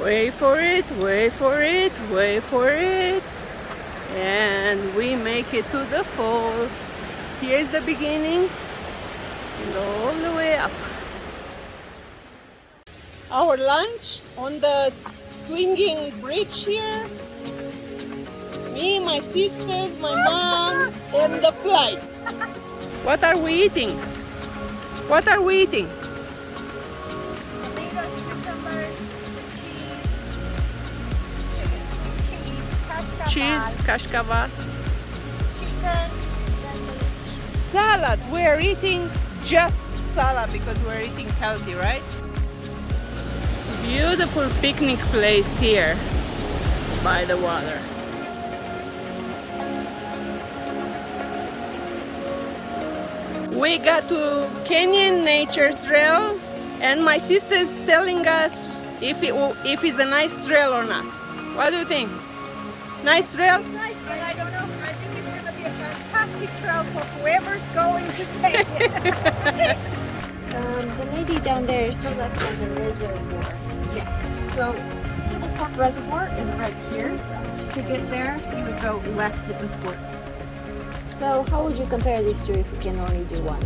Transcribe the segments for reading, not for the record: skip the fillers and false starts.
Wait for it, wait for it, wait for it. And we make it to the fall. Here's the beginning and all the way up. Our lunch on the swinging bridge here. Me, my sisters, my mom, and the flights. What are we eating? What are we eating? Tomatoes, cucumbers, Cheese, kashkaval. chicken, Salad. We're eating just salad because we're eating healthy, right? Beautiful picnic place here by the water. We got to Kenyan Nature Trail, and my sister is telling us if it's a nice trail or not. What do you think? Nice trail? nice, but I don't know. I think it's going to be a fantastic trail for whoever's going to take it. The lady down there told us about the reservoir. Yes. So Table Fork Reservoir is right here. To get there, you would go left at the fork. So how would you compare these two if you can only do one?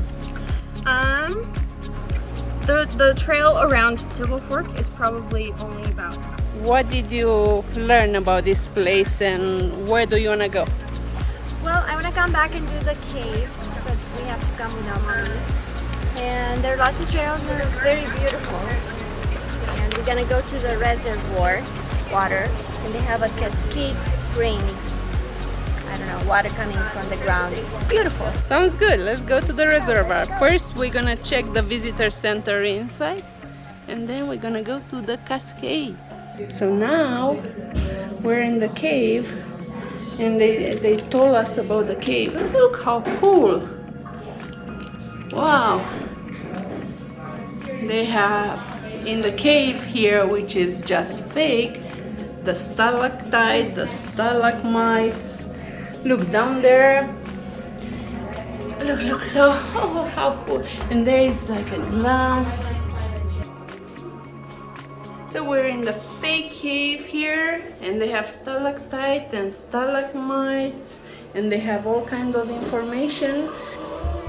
The trail around Table Fork is probably only about. What did you learn about this place and where do you want to go? Well, I want to come back and do the caves, but we have to come without money. And there are lots of trails that are very beautiful. And we're gonna go to the reservoir water, and they have a cascade springs. I don't know, water coming from the ground. It's beautiful. Sounds good. Let's go to the reservoir. First, we're gonna check the visitor center inside, and then we're gonna go to the cascade. So now we're in the cave, and they told us about the cave. Look how cool! Wow! They have in the cave here, which is just fake, the stalactite, the stalagmites. Look down there. Look, so how cool. And there is like a glass. So we're in the fake cave here, and they have stalactite and stalagmites, and they have all kinds of information.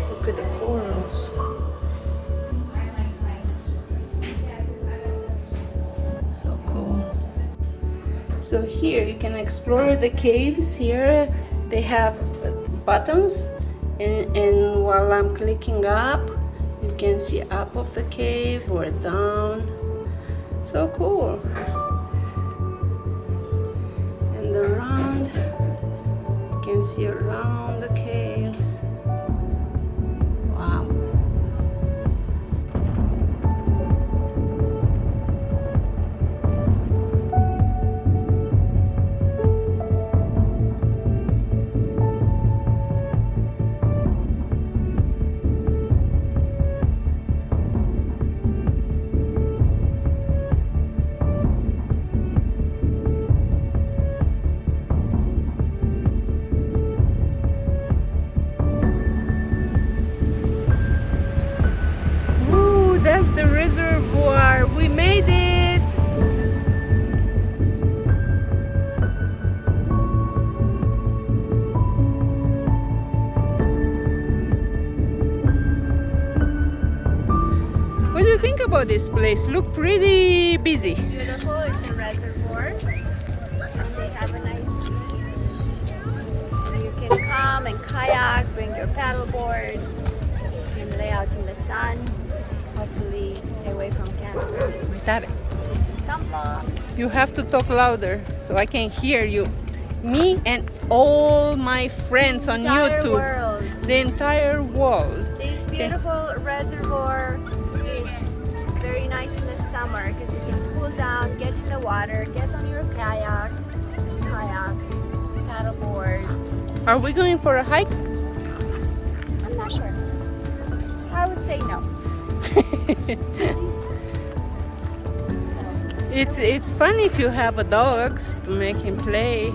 Look at the corals. So cool. So here you can explore the caves here. They have buttons, and while I'm clicking up, you can see up of the cave or down. So cool. And around, you can see around the caves. Wow. That's the reservoir. We made it. What do you think about this place? Look pretty busy. Beautiful, it's a reservoir. And they have a nice beach. So you can come and kayak, bring your paddleboard. You can lay out in the sun. Hopefully stay away from cancer. Get some sunblock. You have to talk louder so I can hear you. Me and all my friends on YouTube. World. The entire world. This beautiful reservoir, it's very nice in the summer because you can cool down, get in the water, get on your kayaks, paddleboards. Are we going for a hike? I'm not sure. I would say no. It's fun if you have a dogs to make him play.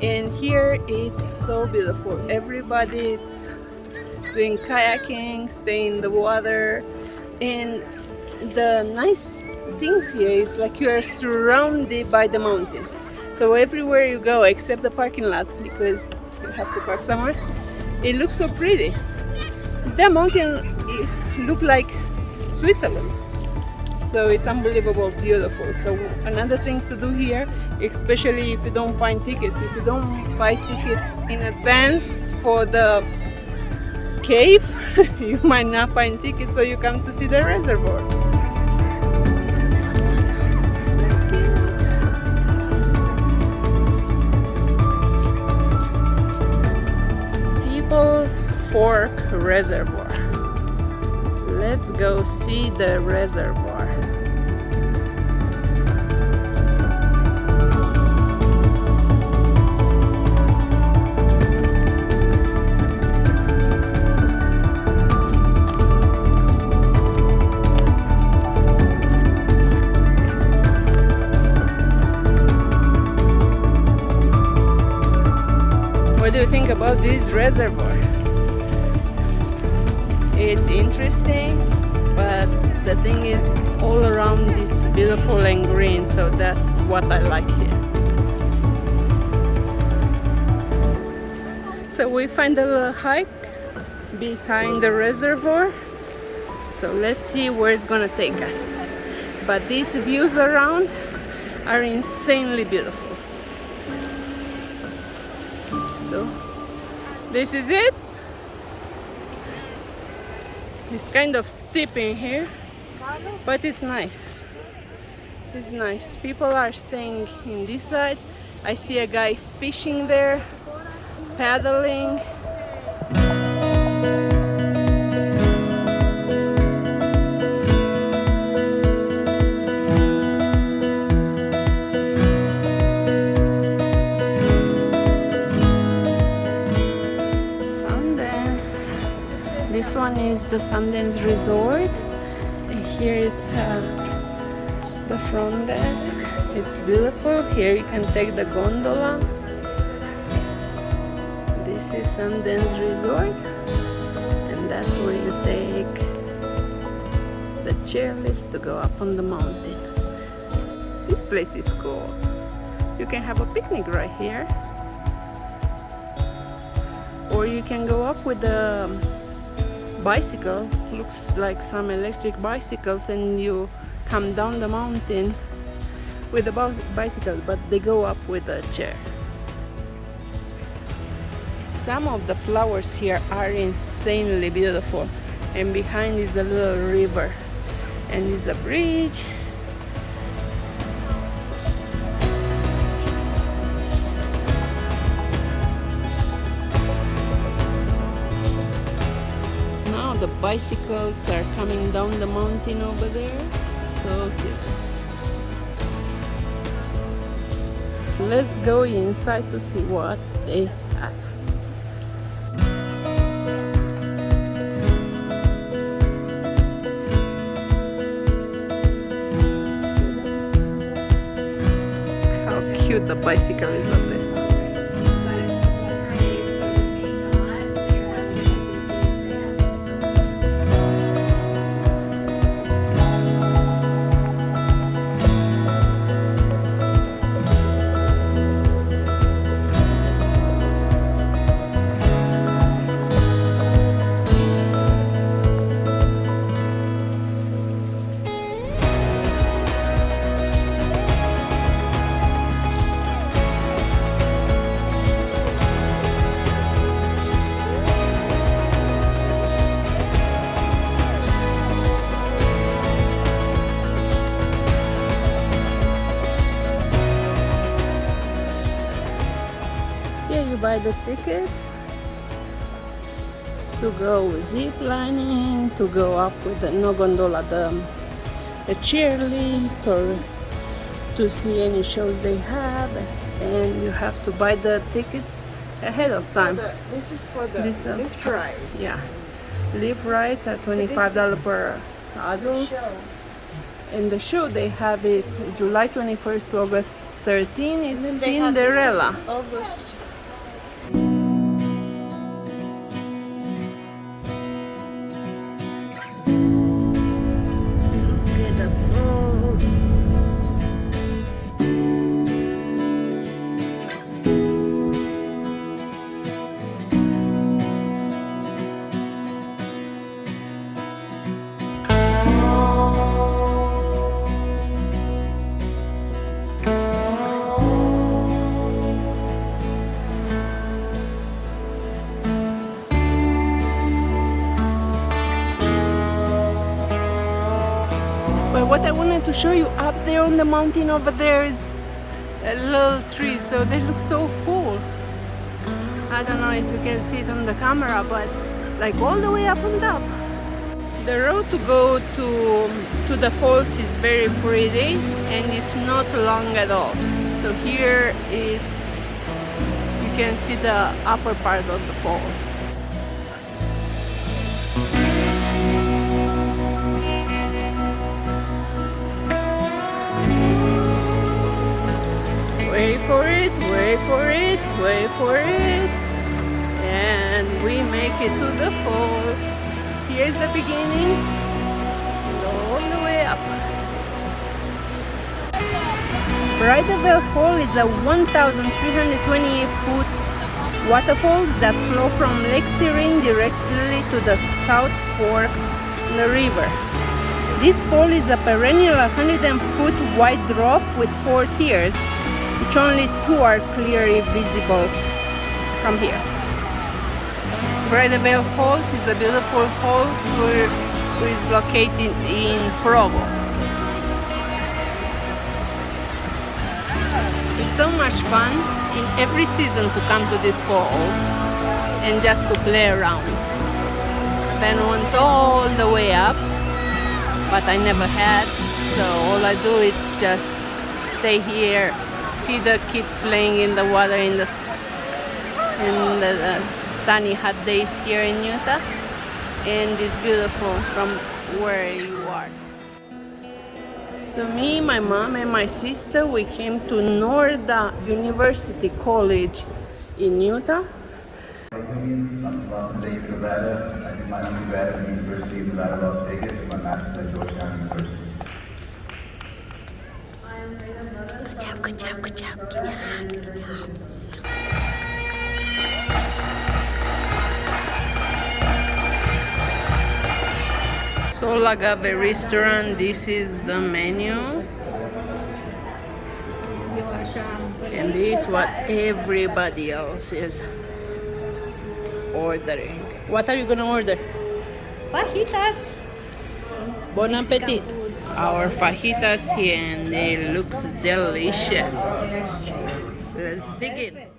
And here it's so beautiful. Everybody's doing kayaking, stay in the water, and the nice things here is like you are surrounded by the mountains. So everywhere you go, except the parking lot, because you have to park somewhere, it looks so pretty. The mountain look like Switzerland. So it's unbelievable beautiful. So another thing to do here, especially if you don't find tickets, if you don't buy tickets in advance for the cave, you might not find tickets, so you come to see the reservoir. Table Fork Reservoir. Let's go see the reservoir. What do you think about this reservoir? It's interesting, but the thing is all around it's beautiful and green, so that's what I like here. So we find a little hike behind the reservoir, so let's see where it's gonna take us. But these views around are insanely beautiful. So this is it. It's kind of steep in here, but it's nice. It's nice. People are staying in this side. I see a guy fishing there, paddling. This one is the Sundance Resort. And here it's the front desk. It's beautiful. Here you can take the gondola. This is Sundance Resort, and that's where you take the chairlifts to go up on the mountain. This place is cool. You can have a picnic right here, or you can go up with the bicycle. Looks like some electric bicycles, and you come down the mountain with the bicycle, but they go up with a chair. Some of the flowers here are insanely beautiful, and behind is a little river and is a bridge. The bicycles are coming down the mountain over there. So cute. Let's go inside to see what they have. How cute the bicycle is up there. Buy the tickets to go zip lining, to go up with the no gondola, the chairlift, or to see any shows they have, and you have to buy the tickets ahead of time. This is for the lift rides. Yeah, lift rides are $25 per adult, and the show they have it July 21st to August 13th. It's Cinderella. August. what I wanted to show you, up there on the mountain over there is a little tree, so they look so cool. I don't know if you can see it on the camera, but like all the way up on top. The road to go to the falls is very pretty and it's not long at all. So here it's, you can see the upper part of the fall. Wait for it, wait for it, wait for it. And we make it to the fall. Here's the beginning, and all the way up. Bridal Fall is a 1,328-foot waterfall that flows from Lake Serene directly to the South Fork of the river. This fall is a perennial 100-foot wide drop with 4 tiers, which only 2 are clearly visible from here. Bridal Falls is a beautiful falls which is located in Provo. It's so much fun in every season to come to this fall and just to play around. Then went all the way up, but I never had, so all I do is just stay here, see the kids playing in the water in the sunny hot days here in Utah, and it's beautiful from where you are. So me, my mom, and my sister, we came to Norda University College in Utah. I'm from Las Vegas, Nevada. I did my undergrad at the University of Nevada, Las Vegas, and my master's at Georgetown University. Good job, good job. Give me a hug, give me a hug. Sol Agave restaurant, this is the menu. And this is what everybody else is ordering. What are you gonna order? Fajitas. Bon appetit. Our fajitas here and it looks delicious. Let's dig in.